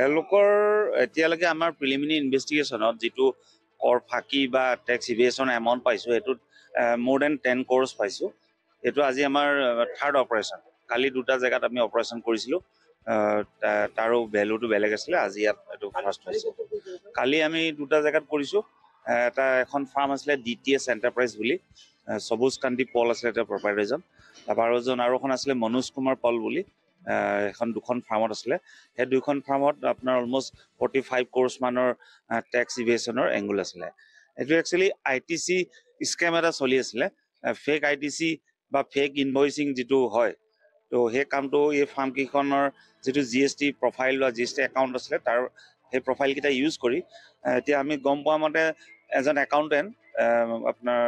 এওঁলোকৰ এতিয়ালৈকে আমাৰ প্ৰিলিমিনাৰী ইনভেষ্টিগেশ্যনত যিটো কৰ ফাঁকি বা টেক্স ইভেশ্যন এমাউণ্ট পাইছোঁ সেইটোত মোৰ দেন 10 crores পাইছোঁ। এইটো আজি আমাৰ থাৰ্ড অপাৰেশ্যন। কালি দুটা জেগাত আমি অপাৰেশ্যন কৰিছিলোঁ, তাৰো ভেলুটো বেলেগ আছিলে। আজি ইয়াত এইটো ফাৰ্ষ্ট হৈছে। কালি আমি দুটা জেগাত কৰিছোঁ। এখন ফাৰ্ম আছিলে DTS এণ্টাৰপ্ৰাইজ বুলি, সবুজ কান্তি পল আছিলে তেওঁৰ প্ৰপাইটাৰজন। তাৰপৰা আৰু এখন আছিলে মনোজ কুমাৰ পল বুলি, দুখন ফাৰ্মত আছিলে। সেই দুইখন ফাৰ্মত আপোনাৰ অলমষ্ট 45 crores মানৰ টেক্স ইভেশ্যনৰ এংগুল আছিলে। এইটো একচুৱেলি ITC স্কেম এটা চলি আছিলে, ফেক ITC বা ফেক ইনভইচিং যিটো হয়। তো সেই কামটো এই ফাৰ্মকেইখনৰ যিটো GST প্ৰফাইল বা GST একাউণ্ট আছিলে তাৰ সেই প্ৰফাইলকেইটা ইউজ কৰি এতিয়া আমি গম পোৱা মতে এজন একাউণ্টেণ্ট, আপোনাৰ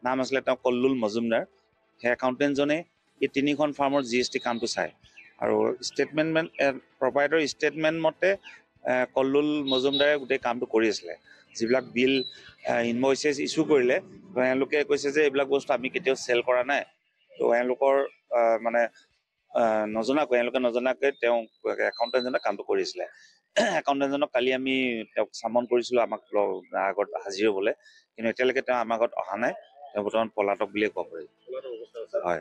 নাম আছিলে তেওঁ কল্লুল মজুমদাৰ, সেই একাউণ্টেণ্টজনে এই তিনিখন ফাৰ্মৰ GST কামটো চায়। আৰু প্ৰপাইটৰ ষ্টেটমেণ্ট মতে কল্লুল মজুমদাৰে গোটেই কামটো কৰি আছিলে। যিবিলাক বিল ইনভইচেছ ইছ্যু কৰিলে এওঁলোকে কৈছে যে এইবিলাক বস্তু আমি কেতিয়াও চেল কৰা নাই। তো এওঁলোকৰ নজনাকৈ তেওঁ একাউণ্টেণ্টজনে কামটো কৰিছিলে। একাউণ্টেণ্টজনক কালি আমি তেওঁক চামন কৰিছিলোঁ আমাক আগত হাজিৰ হ'বলৈ, কিন্তু এতিয়ালৈকে তেওঁ আমাৰ আগত অহা নাই। তেওঁ বৰ্তমান পলাতক বুলিয়ে ক'ব পাৰি। হয়,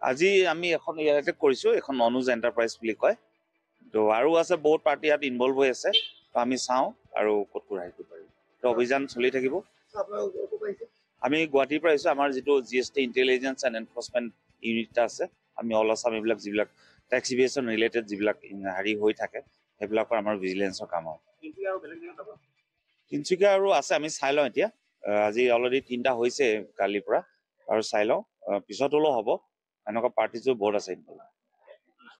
আজি আমি এখন ইয়াতে কৰিছোঁ, এখন অনুজ এণ্টাৰপ্ৰাইজ বুলি কয়। তো আৰু আছে বহুত পাৰ্টি ইয়াত ইনভলভ হৈ আছে। তো আমি চাওঁ আৰু ক'ত ৰাখিব পাৰিম। তো অভিযান চলি থাকিব। আমি গুৱাহাটীৰ পৰা আহিছোঁ। আমাৰ যিটো GST intelligence and enforcement unit আছে, আমি অল আছাম এইবিলাক যিবিলাক টেক্স ইভেশ্যন ৰিলেটেড যিবিলাক হৈ থাকে সেইবিলাকৰ আমাৰ ভিজিলেঞ্চৰ কাম হয়। তিনিচুকীয়া আৰু আছে, আমি চাই লওঁ এতিয়া। আজি অলৰেডি 3টা হৈছে কালিৰ পৰা, আৰু চাই লওঁ, পিছত হ'লেও হ'ব। এনেকুৱা পাৰ্টিজো বহুত আছে।